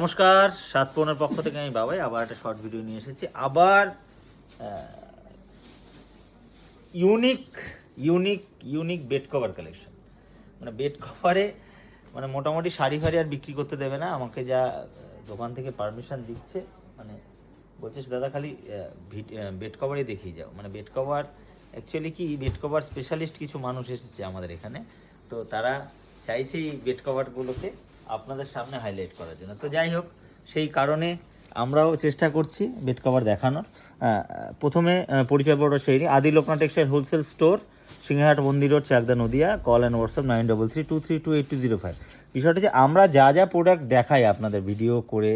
নমস্কার, ৭ পৌনের পক্ষ থেকে আমি বাবাই আবার একটা শর্ট ভিডিও নিয়ে এসেছি। আবার unique unique unique bed cover collection. মানে বেড কভারে মানে মোটামুটি শাড়ি ফাড়ি আর বিক্রি করতে দেবে না আমাকে, যা দোকান থেকে পারমিশন দিচ্ছে। মানে বলছে দাদা খালি বেড কভারই দেখিয়ে যাও। মানে বেড কভার অ্যাকচুয়ালি কি, বেড কভার স্পেশালিস্ট কিছু মানুষ এসেছে আমাদের এখানে, তো তারা চাইছে এই বেড কভারগুলোকে আপনাদের সামনে হাইলাইট করার জন্য। তো যাই হোক, সেই কারণে আমরাও চেষ্টা করছি বেড কভার দেখানোর। প্রথমে পরিচয় পর্ব সেই আদি Loknath textile wholesale store, Singhat মন্দির road, Chakdah Nadia. Call and WhatsApp 9332328205। বিষয়টা হচ্ছে আমরা যা যা প্রোডাক্ট দেখাই আপনাদের ভিডিও করে,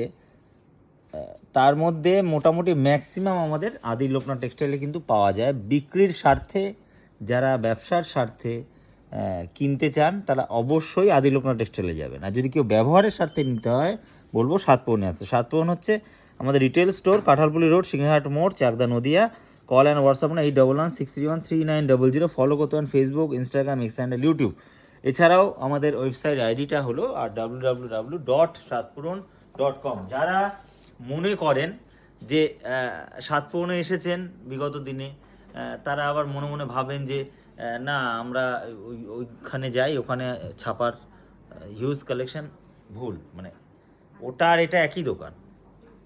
তার মধ্যে মোটামুটি ম্যাক্সিমাম আমাদের আদি লোকনাথ টেক্সটাইলে কিন্তু পাওয়া যায়। বিক্রির স্বার্থে, যারা ব্যবসার স্বার্থে কিনতে চান তারা অবশ্যই আদি লোকনাথ টেক্সটাইলে যাবেন। আর যদি কেউ ব্যবহারের স্বার্থে নিতে হয় বলবো ৭ পৌনে আসছে। ৭ পৌন হচ্ছে আমাদের retail store, Kanthalpuli road, Singhat মোড়, Chakdah Nadia. Call and WhatsApp না 8116313900। ফলো করতে পারেন Facebook, Instagram, X handle, YouTube. এছাড়াও আমাদের ওয়েবসাইট আইডিটা হলো আর www.satpuron.com। যারা মনে করেন যে ৭ পৌনে এসেছেন বিগত দিনে, তারা আবার মনে মনে ভাবেন যে না আমরা ওইখানে যাই, ওখানে ছাপার হিউজ কালেকশন। ভুল। মানে ওটা আর এটা একই দোকান,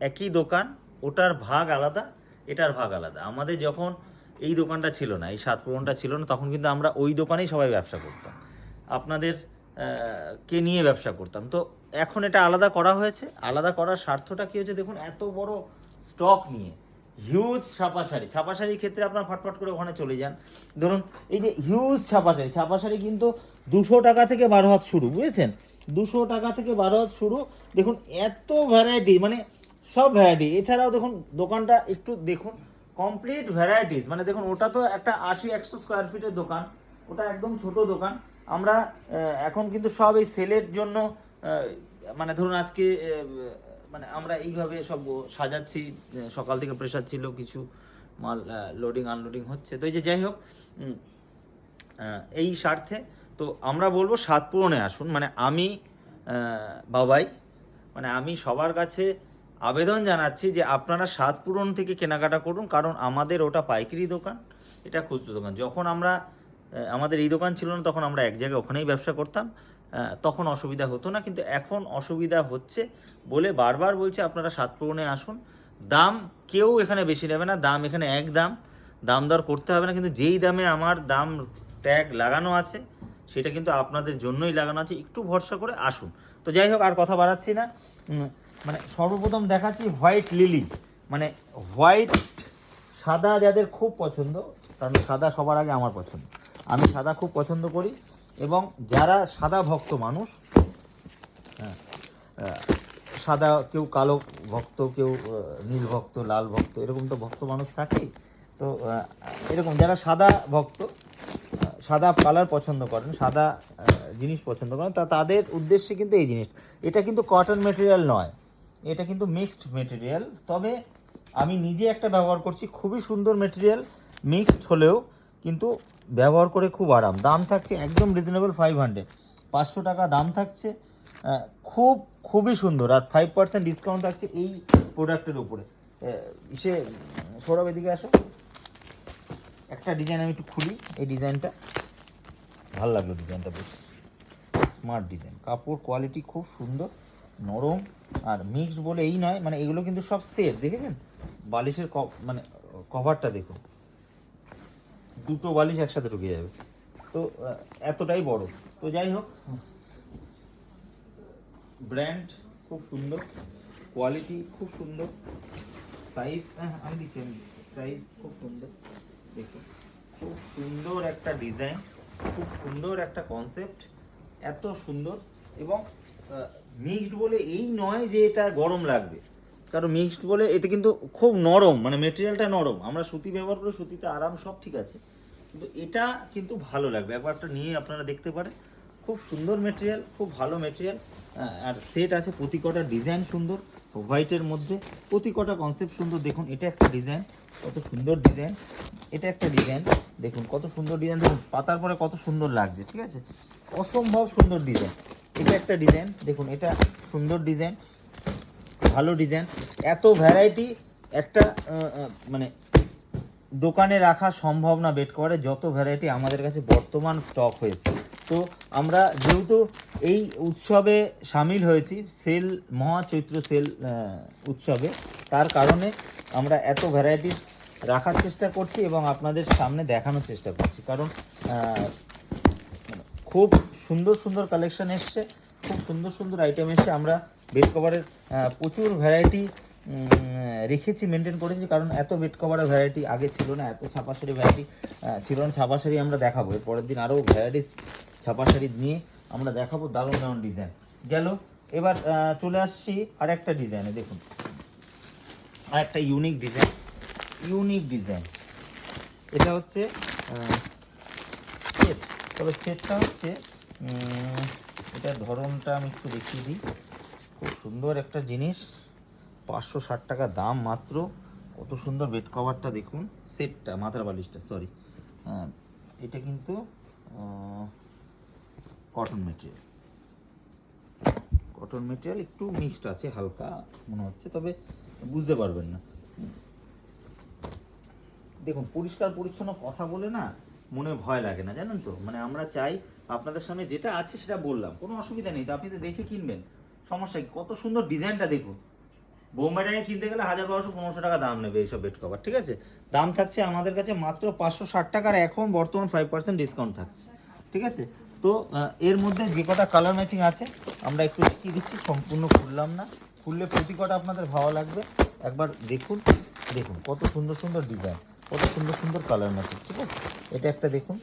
একই দোকান। ওটার ভাগ আলাদা, এটার ভাগ আলাদা। আমাদের যখন এই দোকানটা ছিল না, এই ৭ পৌনটা ছিল না, তখন কিন্তু আমরা ওই দোকানেই সবাই ব্যবসা করতাম, আপনাদের কে নিয়ে ব্যবসা করতাম। তো এখন এটা আলাদা করা হয়েছে। আলাদা করার স্বার্থটা কী হচ্ছে দেখুন, এত বড় স্টক নিয়ে হিউজ ছাপা শাড়ি। ছাপা শাড়ির ক্ষেত্রে আপনার ফটফট করে ওখানে চলে যান। ধরুন এই যে হিউজ ছাপা শাড়ি, ছাপা শাড়ি কিন্তু 200 টাকা থেকে 12 হাত শুরু, বুঝেছেন? 200 টাকা থেকে 12 হাত শুরু। দেখুন এত ভ্যারাইটি, মানে সব ভ্যারাইটি। এছাড়াও দেখুন দোকানটা একটু দেখুন, কমপ্লিট ভ্যারাইটিস। মানে দেখুন ওটা তো একটা 80-100 স্কোয়ার ফিটের দোকান, ওটা একদম ছোট দোকান। আমরা এখন কিন্তু সব এই সেলের জন্য, মানে ধরুন আজকে মানে আমরা এইভাবে সব সাজাচ্ছি। সকাল থেকে প্রেশার ছিল, কিছু মাল লোডিং আনলোডিং হচ্ছে। তো এই যে যাই হোক, এই স্বার্থে তো আমরা বলবো ৭ পৌনে আসুন। মানে আমি বাবাই, মানে আমি সবার কাছে আবেদন জানাচ্ছি যে আপনারা ৭ পৌন থেকে কেনাকাটা করুন, কারণ আমাদের ওটা পাইকারি দোকান, এটা খুচরো দোকান। যখন আমরা আমাদের এই দোকান ছিল না, তখন আমরা এক জায়গায় ওখানেই ব্যবসা করতাম, তখন অসুবিধা হতো না। কিন্তু এখন অসুবিধা হচ্ছে বলে বারবার বলছি আপনারা ৭ পৌনে আসুন। দাম কেউ এখানে বেশি নেবে না, দাম এখানে এক দাম, দাম দর করতে হবে না। কিন্তু যেই দামে আমার দাম ট্যাগ লাগানো আছে, সেটা কিন্তু আপনাদের জন্যই লাগানো আছে। একটু ভরসা করে আসুন। তো যাই হোক, আর কথা বাড়াচ্ছি না। মানে সর্বপ্রথম দেখাচ্ছি হোয়াইট লিলি। মানে হোয়াইট, সাদা যাদের খুব পছন্দ, কারণ সাদা সবার আগে আমার পছন্দ, আমি সাদা খুব পছন্দ করি। এবং যারা সাদা ভক্ত মানুষ, হ্যাঁ, সাদা, কেউ কালো ভক্ত, কেউ নীল ভক্ত, লাল ভক্ত, এরকম তো ভক্ত মানুষ থাকেই। তো এরকম যারা সাদা ভক্ত, সাদা কালার পছন্দ করেন, সাদা জিনিস পছন্দ করেন, তাদের উদ্দেশ্যে কিন্তু এই জিনিস। এটা কিন্তু কটন মেটেরিয়াল নয়, এটা কিন্তু মিক্সড মেটেরিয়াল। তবে আমি নিজে একটা ব্যবহার করছি, খুবই সুন্দর মেটেরিয়াল। মিক্সড হলেও কিন্তু ব্যবহার করে খুব আরাম। দাম থাকছে একদম রিজনেবল, 500 টাকা দাম থাকছে। খুবই সুন্দর। আর 5% ডিসকাউন্ট থাকছে এই প্রোডাক্টের উপরে। সে সৌরভ এদিকে আসো, একটা ডিজাইন আমি একটু খুলি। এই ডিজাইনটা ভালো লাগলো, ডিজাইনটা বেশ স্মার্ট ডিজাইন। কাপড় কোয়ালিটি খুব সুন্দর, নরম। আর মিক্সড বলে এই নয়, মানে এগুলো কিন্তু সব সেট, দেখেছেন? বালিশের মানে কভারটা দেখুন, দুটো বালিশ একসাথে ঢুকে যাবে। তো এতটাই বড়। তো যাই হোক, ব্র্যান্ড খুব সুন্দর, কোয়ালিটি খুব সুন্দর, সাইজ আমি দিচ্ছি, সাইজ খুব সুন্দর। দেখুন খুব সুন্দর একটা ডিজাইন, খুব সুন্দর একটা কনসেপ্ট, এত সুন্দর। এবং মিক্সড বলে এই নয় যে এটা গরম লাগবে, কারণ মিক্সড বলে এটা কিন্তু খুব নরম, মানে মেটেরিয়ালটা নরম। আমরা সুতি ব্যবহার করি, সুতিতে আরাম, সব ঠিক আছে, কিন্তু এটা কিন্তু ভালো লাগবে। একবারটা নিয়ে আপনারা দেখতে পারেন। খুব সুন্দর মেটেরিয়াল, খুব ভালো মেটেরিয়াল। আর সেট আছে, প্রতি কটা ডিজাইন সুন্দর, হোয়াইটের মধ্যে প্রতি কটা কনসেপ্ট সুন্দর। দেখুন এটা একটা ডিজাইন, কত সুন্দর ডিজাইন। এটা একটা ডিজাইন, দেখুন কত সুন্দর ডিজাইন। দেখুন পাতার পরে কত সুন্দর লাগছে, ঠিক আছে? অসম্ভব সুন্দর ডিজাইন। এটা একটা ডিজাইন, দেখুন এটা সুন্দর ডিজাইন। ভালো ডিজাইন। এত ভ্যারাইটি একটা মানে দোকানে রাখা সম্ভব না বেড কভারে, যত ভ্যারাইটি আমাদের কাছে বর্তমান স্টক হয়েছে। তো আমরা যেহেতু এই উৎসবে সামিল হয়েছি, সেল মহাচৈত্র সেল উৎসবে, তার কারণে আমরা এত ভ্যারাইটিস রাখার চেষ্টা করছি এবং আপনাদের সামনে দেখানোর চেষ্টা করছি। কারণ খুব সুন্দর সুন্দর কালেকশন এসছে, খুব সুন্দর সুন্দর আইটেম এসছে। আমরা বেড কভারের প্রচুর ভ্যারাইটি রেখেছি, মেনটেন করেছি, কারণ এত বেড কভারের ভ্যারাইটি আগে ছিল না, এত ছাপা শাড়ি ভ্যারাইটি ছিল না। ছাপা শাড়ি আমরা দেখাবো এর পরের দিন, আরও ভ্যারাইটিস ছাপা শাড়ি নিয়ে আমরা দেখাবো, দারুণ দারুণ ডিজাইন গেল। এবার চলে আসছি আর একটা ডিজাইনে, দেখুন আর একটা ইউনিক ডিজাইন। এটা হচ্ছে সেট, তবে সেটটা হচ্ছে এটার ধরনটা আমি একটু দেখিয়ে দিই। খুব সুন্দর একটা জিনিস, 560 টাকা দাম মাত্র। কত সুন্দর বেড কভারটা দেখুন, সেটটা, মাথার বালিশটা, সরি, এটা কিন্তু কটন মেটেরিয়াল, একটু মিক্সড আছে, হালকা মনে হচ্ছে, তবে বুঝতে পারবেন না। দেখুন পরিষ্কার পরিচ্ছন্ন কথা বলে না মনে ভয় লাগে না, জানেন তো। মানে আমরা চাই আপনাদের সামনে যেটা আছে সেটা বললাম, কোনো অসুবিধা নেই, তো আপনি তো দেখে কিনবেন, সমস্যা কি। কত সুন্দর ডিজাইনটা দেখুন, বোম্বাই ডাইনিং কিনতে গেলে 1200-1500 টাকা দাম নেবে এইসব বেড কভার, ঠিক আছে। দাম থাকছে আমাদের কাছে মাত্র 560 টাকার, এখন বর্তমান 5% ডিসকাউন্ট থাকছে, ঠিক আছে। তো এর মধ্যে যে কটা কালার ম্যাচিং আছে আমরা একটু দেখিয়ে দিচ্ছি, সম্পূর্ণ খুললাম না, খুললে প্রতি কটা আপনাদের ভালো লাগবে। একবার দেখুন কত সুন্দর সুন্দর ডিজাইন, কত সুন্দর সুন্দর কালার ম্যাচিং, ঠিক আছে। এটা একটা দেখুন,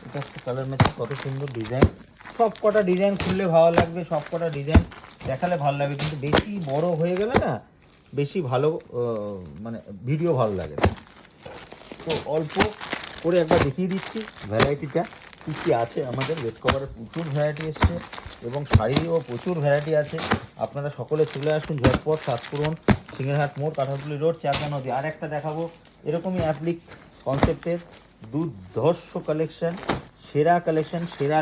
এটা একটা কালার ম্যাচিং, কত সুন্দর ডিজাইন। সব কটা ডিজাইন খুললে ভালো লাগবে, সব কটা ডিজাইন দেখালে ভালো লাগবে, কিন্তু বেশি বড় হয়ে গেলে না বেশি ভালো মানে ভিডিও ভালো লাগে না। তো অল্প করে একবার দেখিয়ে দিচ্ছি ভ্যারাইটিটা কী কী আছে। আমাদের বেড কভারের প্রচুর ভ্যারাইটি এসছে এবং শাড়িও প্রচুর ভ্যারাইটি আছে। আপনারা সকলে চলে আসুন ঝটপট, সাতপুরন, সিংহেরহাট মোড়, কাঁঠালতলী রোড, চাকদা নদী। আর একটা দেখাবো এরকমই অ্যাপ্লিক কনসেপ্টের দুর্ধর্ষ কালেকশন, সেরা কালেকশন, সেরা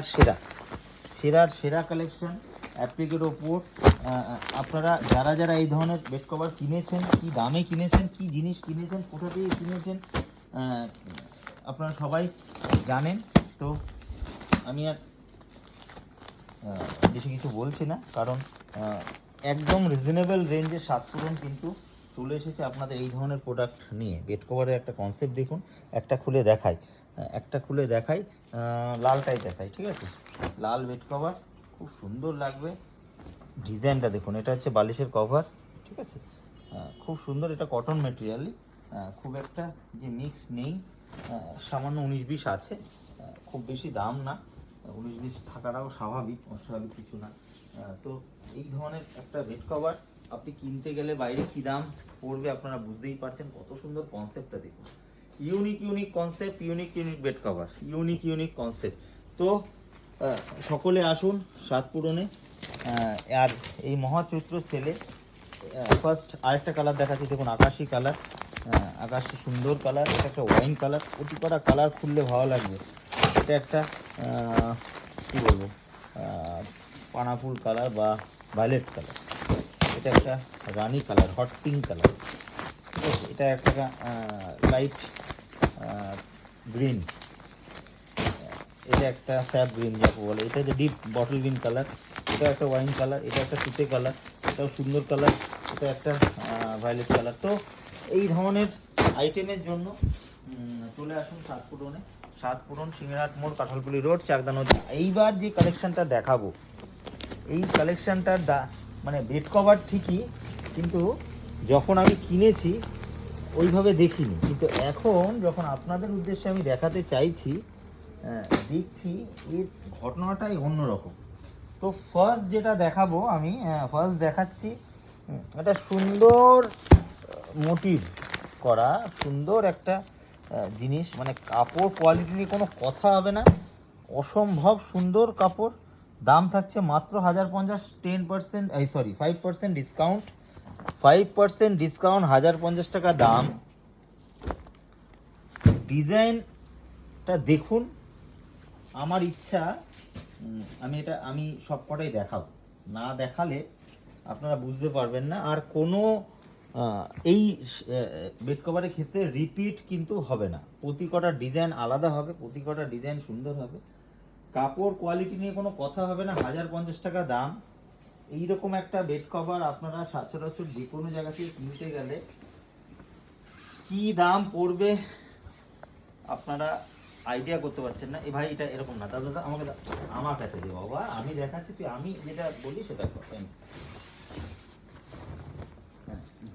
কালেকশন অ্যাপ্লিকের ওপর। আপনারা যারা এই ধরনের বেড কভার কিনেছেন, কী দামে কিনেছেন, কী জিনিস কিনেছেন, কোথা থেকে কিনেছেন, আপনারা সবাই জানেন। তো আমি আর বেশি কিছু বলছি না, কারণ একদম রিজনেবল রেঞ্জে সাতপুরন কিন্তু চলে এসেছে আপনাদের এই ধরনের প্রোডাক্ট নিয়ে। বেড কভারের একটা কনসেপ্ট দেখুন, একটা খুলে দেখাই, লালটাই দেখাই, ঠিক আছে। লাল বেড কভার খুব সুন্দর লাগবে, ডিজাইনটা দেখুন। এটা হচ্ছে বালিশের কভার, ঠিক আছে, খুব সুন্দর। এটা কটন মেটেরিয়ালই, খুব একটা যে মিক্স নেই, সামান্য 19-20 আছে, খুব বেশি দাম না, 19-20 থাকাটাও স্বাভাবিক, অস্বাভাবিক কিছু না। তো এই ধরনের একটা বেড কভার আপনি কিনতে গেলে বাইরে কী দাম পড়বে আপনারা বুঝতেই পারছেন। কত সুন্দর কনসেপ্টটা দেখুন, unique concept, unique bed cover, unique concept. তো সকলে আসুন সাতপুরনে। আর এই মহাচৈত্র সেলে ফার্স্ট আরেকটা কালার দেখাচ্ছি, দেখুন আকাশি কালার, আকাশি সুন্দর কালার। এটা একটা ওয়াইন কালার, প্রতি কটা কালার খুললে ভালো লাগবে। এটা একটা কী বলবো, পানাফুল কালার বা ভায়োলেট কালার। এটা একটা রানি কালার, হট পিঙ্ক কালার, ঠিক আছে। এটা একটা লাইট গ্রিন, এটা একটা স্যাপ গ্রিন যাকে বলে, এটা যে ডিপ বটল গ্রিন কালার। এটা একটা ওয়াইন কালার, এটা একটা তুতে কালার, এটাও সুন্দর কালার। এটা একটা ভায়োলেট কালার। তো এই ধরনের আইটেমের জন্য চলে আসুন সাতপুরন, সিংহেরহাট মোড়, কাঁঠালতলী রোড, চাকদা নদী। এইবার যে কালেকশানটা দেখাবো, এই কালেকশানটার মানে বেড কভার ঠিকই, কিন্তু যখন আমি কিনেছি ওইভাবে দেখিনি, কিন্তু এখন যখন আপনাদের উদ্দেশ্যে আমি দেখাতে চাইছি, দেখছি এর ঘটনাটাই অন্যরকম। তো ফার্স্ট যেটা দেখাবো আমি, ফার্স্ট দেখাচ্ছি একটা সুন্দর মোটিভ করা, সুন্দর একটা জিনিস, মানে কাপড় কোয়ালিটি নিয়ে কোনো কথা হবে না, অসম্ভব সুন্দর কাপড়। দাম থাকছে মাত্র 1050, 10%, 5% ডিসকাউন্ট, 1050 টাকা দাম। ডিজাইনটা দেখুন, আমার ইচ্ছা আমি সব কটাই দেখাবো, না দেখালে আপনারা বুঝতে পারবেন না। আর কোনো এই বেড কভারের ক্ষেত্রে রিপিট কিন্তু হবে না, প্রতি কটা ডিজাইন আলাদা হবে, প্রতি কটা ডিজাইন সুন্দর হবে। কাপড় কোয়ালিটি নিয়ে কোনো কথা হবে না। 1050 টাকা দাম। এইরকম একটা বেড কভার আপনারা সচরাচর যে কোনো জায়গা থেকে কিনতে গেলে কি দাম পড়বে আপনারা আইডিয়া করতে পারছেন না। এ ভাই এটা এরকম না, দাদা আমাকে আমার কাছে দে বাবা, আমি দেখাচ্ছি, তুই আমি যেটা বলি সেটা কর।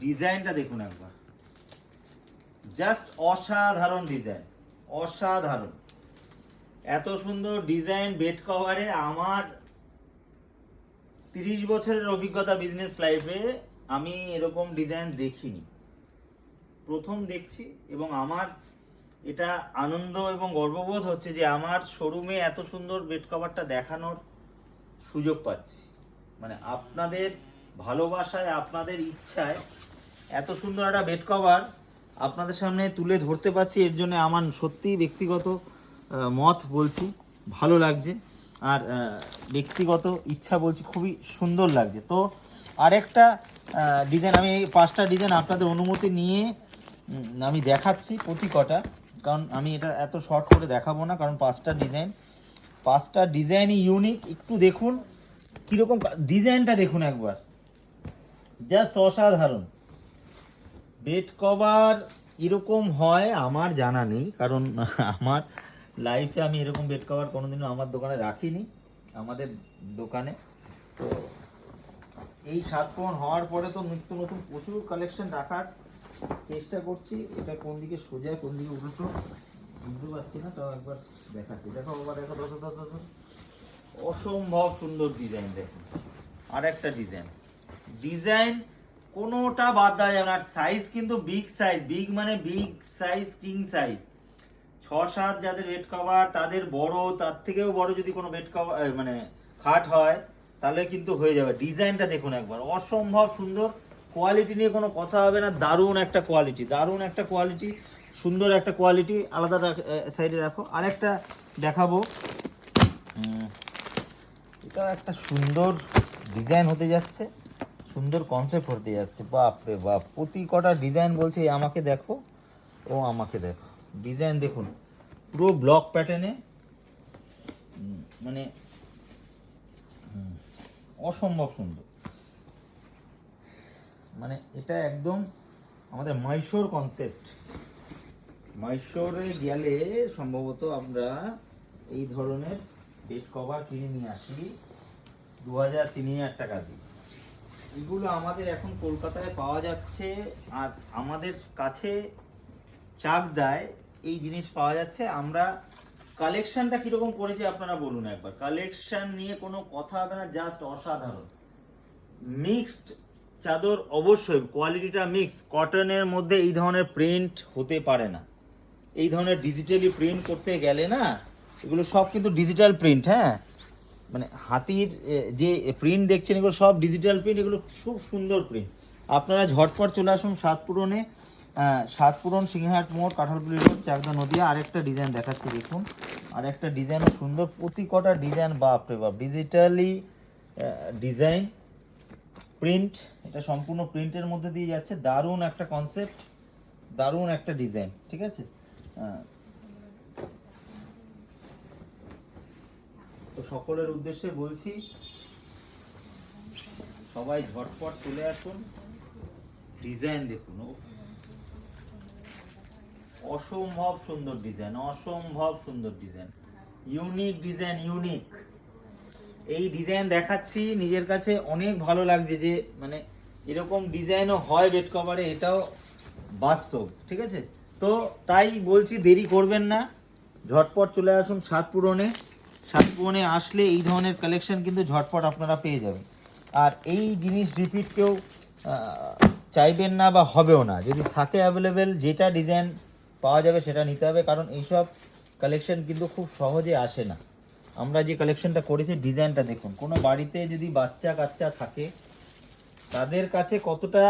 ডিজাইনটা দেখুন একবার, জাস্ট অসাধারণ ডিজাইন, অসাধারণ। এত সুন্দর ডিজাইন বেড কভারে আমার 30 বছরের অভিজ্ঞতা বিজনেস লাইফে আমি এরকম ডিজাইন দেখিনি, প্রথম দেখছি। এবং আমার এটা আনন্দ এবং গর্ববোধ হচ্ছে যে আমার শোরুমে এত সুন্দর বেড কভারটা দেখানোর সুযোগ পাচ্ছি। মানে আপনাদের ভালোবাসায়, আপনাদের ইচ্ছায় এত সুন্দর একটা বেড কভার আপনাদের সামনে তুলে ধরতে পারছি, এর জন্য আমার সত্যিই ব্যক্তিগত মত বলছি ভালো লাগছে। আর ব্যক্তিগত ইচ্ছা বলছি খুবই সুন্দর লাগছে। তো আরেকটা ডিজাইন, আমি এই 5টা ডিজাইন আপনাদের অনুমতি নিয়ে আমি দেখাচ্ছি প্রতি কটা, কারণ আমি এটা এত শর্ট করে দেখাবো না, কারণ 5টা ডিজাইনই ইউনিক। একটু দেখুন কীরকম ডিজাইনটা দেখুন একবার, জাস্ট অসাধারণ। বেড কভার এরকম হয় আমার জানা নেই, কারণ আমার লাইফে আমি এরকম বেড কভার কোনোদিনও আমার দোকানে রাখিনি, আমাদের দোকানে। তো এই 7 পূরণ হওয়ার পরে তো নিত্য নতুন প্রচুর কালেকশন রাখার চেষ্টা করছি। এটা কোন দিকে সোজা কোন দিকে উল্টো বুঝতে পারছি না, তাও একবার দেখাচ্ছি। দেখো বাবা, দেখো দেখো, অসম্ভব সুন্দর ডিজাইন। দেখুন আর একটা ডিজাইন কোনোটা বাদ দেওয়া যাবে না। আর সাইজ কিন্তু বিগ সাইজ, বিগ মানে বিগ সাইজ, কিং সাইজ। 6-7 যাদের বেড কভার তাদের বড়, তার থেকেও বড় যদি কোনো বেড কভার মানে খাট হয় তাহলে কিন্তু হয়ে যাবে। ডিজাইনটা দেখুন একবার, অসম্ভব সুন্দর। কোয়ালিটি নিয়ে কোনো কথা হবে না, দারুণ একটা কোয়ালিটি, দারুণ একটা কোয়ালিটি, সুন্দর একটা কোয়ালিটি। আলাদা সাইডে রাখো। আরেকটা দেখাবো, এটা একটা সুন্দর ডিজাইন হতে যাচ্ছে, সুন্দর কনসেপ্ট হতে যাচ্ছে। বাপ রে বাপ, প্রতি কটা ডিজাইন বলছে আমাকে দেখো, ও আমাকে দেখো। ডিজাইন দেখুন পুরো ব্লক প্যাটার্নে, মানে অসম্ভব সুন্দর। মানে এটা একদম আমাদের মহীশূর কনসেপ্ট। মহীশূরে গেলে সম্ভবত আমরা এই ধরনের বেড কভার কিনে নিয়ে আসি 2000-3000 টাকা দিয়ে। এগুলো আমাদের এখন কলকাতায় পাওয়া যাচ্ছে, আর আমাদের কাছে চাকদায় এই জিনিস পাওয়া যাচ্ছে। আমরা কালেকশনটা কীরকম করেছি আপনারা বলুন একবার। কালেকশন নিয়ে কোনো কথা হবে না, জাস্ট অসাধারণ। মিক্সড চাদর, অবশ্যই কোয়ালিটিটা মিক্স। কটনের মধ্যে এই ধরনের প্রিন্ট হতে পারে না, এই ধরনের ডিজিটালি প্রিন্ট করতে গেলে না, এগুলো সব কিন্তু ডিজিটাল প্রিন্ট। হ্যাঁ, মানে হাতির যে প্রিন্ট দেখছেন এগুলো সব ডিজিটাল প্রিন্ট, এগুলো খুব সুন্দর প্রিন্ট। আপনারা ঝটপট চলে আসুন 7 পূরণে, 7 পূরণ, সিংহাট মোড়, কাঁঠালপুলি রোড, চাকদা, নদিয়া। আরেকটা ডিজাইন দেখাচ্ছি দেখুন, আরেকটা ডিজাইনও সুন্দর। প্রতি কটা ডিজাইন বাপ রে বাপ, ডিজিটালি ডিজাইন প্রিন্ট, এটা সম্পূর্ণ প্রিন্টের মধ্যে দিয়ে যাচ্ছে। দারুণ একটা কনসেপ্ট, দারুণ একটা ডিজাইন। ঠিক আছে, তো সকলের উদ্দেশ্যে বলছি সবাই ঝটপট চলে আসুন। ডিজাইন দেখুন, অসম্ভব সুন্দর ডিজাইন, অসম্ভব সুন্দর ডিজাইন, ইউনিক ডিজাইন, ইউনিক। এই ডিজাইন দেখাচ্ছি, নিজের কাছে অনেক ভালো লাগছে যে মানে এরকম ডিজাইনও হয় বেড কভারে, এটাও বাস্তব। ঠিক আছে, তো তাই বলছি দেরি করবেন না, ঝটপট চলে আসুন 7 পূরণে। 7 পূরণে আসলে এই ধরনের কালেকশন কিন্তু ঝটপট আপনারা পেয়ে যাবেন। আর এই জিনিস রিপিট কেউ চাইবেন না বা হবেও না। যদি থাকে অ্যাভেলেবেল, যেটা ডিজাইন পাওয়া যাবে সেটা নিতে হবে, কারণ এইসব কালেকশন কিন্তু খুব সহজে আসে না। আমরা যে কালেকশনটা করেছি, ডিজাইনটা দেখুন। কোনো বাড়িতে যদি বাচ্চা কাচ্চা থাকে তাদের কাছে কতটা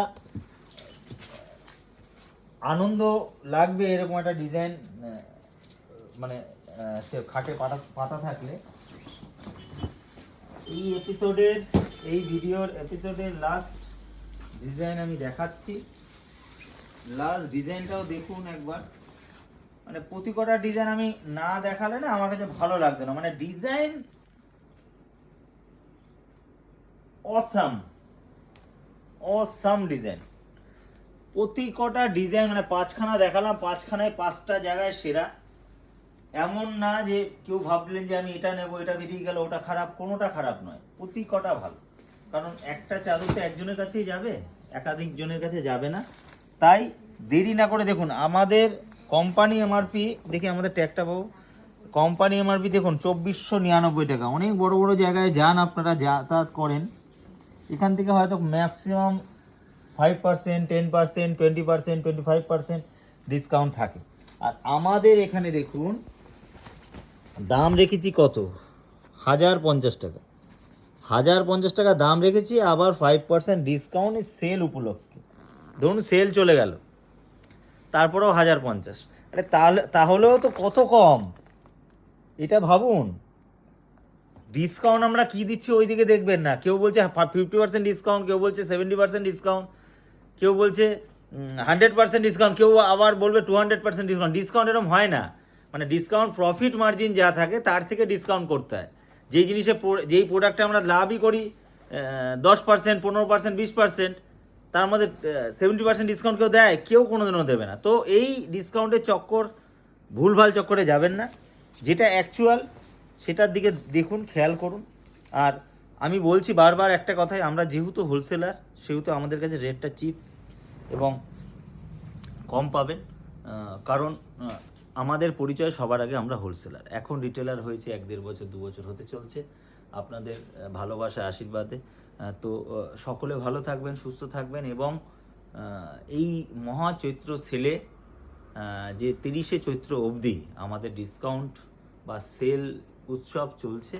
আনন্দ লাগবে এরকম একটা ডিজাইন, মানে সে খাটে পাতা থাকলে। এই এপিসোডের এই ভিডিওর এপিসোডের লাস্ট ডিজাইন আমি দেখাচ্ছি। লাস্ট ডিজাইনটাও দেখুন একবার। মানে প্রতি কটা ডিজাইন আমি না দেখালে না আমার কাছে ভালো লাগতো না। মানে ডিজাইন অসাম অসাম ডিজাইন। প্রতি কটা ডিজাইন মানে 5খানা দেখালাম, 5খানায় 5টা জায়গায় সেরা। এমন না যে কেউ ভাবলেন যে আমি এটা নেব, এটা বেরিয়ে গেল, ওটা খারাপ। কোনোটা খারাপ নয়, প্রতি কটা ভালো। কারণ একটা চাদর তো একজনের কাছেই যাবে, একাধিক জনের কাছে যাবে না। তাই দেরি না করে দেখুন আমাদের কোম্পানি এমআরপি। দেখি আমাদের ট্যাগটা পাবো। কোম্পানি এমআরপি দেখুন 2499 টাকা। অনেক বড় বড় জায়গায় যান আপনারা, যাতায়াত করেন, এখান থেকে হয়তো ম্যাক্সিমাম 5%, 10%, 20%, 25% ডিসকাউন্ট থাকে। আর আমাদের এখানে দেখুন দাম রেখেছি কত, 1050 টাকা। 1050 টাকা দাম রেখেছি, আবার 5% ডিসকাউন্ট সেল উপলক্ষে। ধরুন সেল চলে গেল, তারপরেও 1050। আরে তাহলেও তো কত কম, এটা ভাবুন। ডিসকাউন্ট আমরা কি দিচ্ছি ওই দিকে দেখবেন না। কেউ বলছে 50% ডিসকাউন্ট, কেউ বলছে 70% ডিসকাউন্ট, কেউ বলছে 100% ডিসকাউন্ট, কেউ আবার বলবে 200% ডিসকাউন্ট। ডিসকাউন্ট এরকম হয় না। মানে ডিসকাউন্ট প্রফিট মার্জিন যা থাকে তার থেকে ডিসকাউন্ট করতে হয়। যেই জিনিসে যেই প্রোডাক্টে আমরা লাভই করি 10%, 15%, 20%, তার মধ্যে 70% ডিসকাউন্ট কেউ দেয়? কেউ কোনোদিনও দেবে না। তো এই ডিসকাউন্টের চক্কর, ভুলভাল চক্করে যাবেন না। যেটা অ্যাকচুয়াল সেটার দিকে দেখুন, খেয়াল করুন। আর আমি বলছি বারবার একটা কথাই, আমরা যেহেতু হোলসেলার সেহেতু আমাদের কাছে রেটটা চিপ এবং কম পাবেন। কারণ আমাদের পরিচয় সবার আগে আমরা হোলসেলার। এখন রিটেলার হয়েছে 1-1.5 বছর, 2 বছর হতে চলছে আপনাদের ভালোবাসা আশীর্বাদে। তো সকলে ভালো থাকবেন, সুস্থ থাকবেন। এবং এই মহা চৈত্র সেলে যে 30শে চৈত্র অবধি আমাদের ডিসকাউন্ট বা সেল উৎসব চলছে,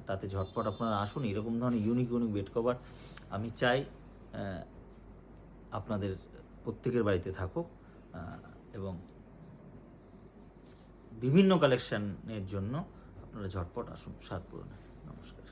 তাতে ঝটপট আপনারা আসুন। এরকম ধরনের ইউনিক বেড কভার আমি চাই আপনাদের প্রত্যেকের বাড়িতে থাকুক। এবং বিভিন্ন কালেকশনের জন্য আপনারা ঝটপট আসুন স্বাদ পূরণে। নমস্কার।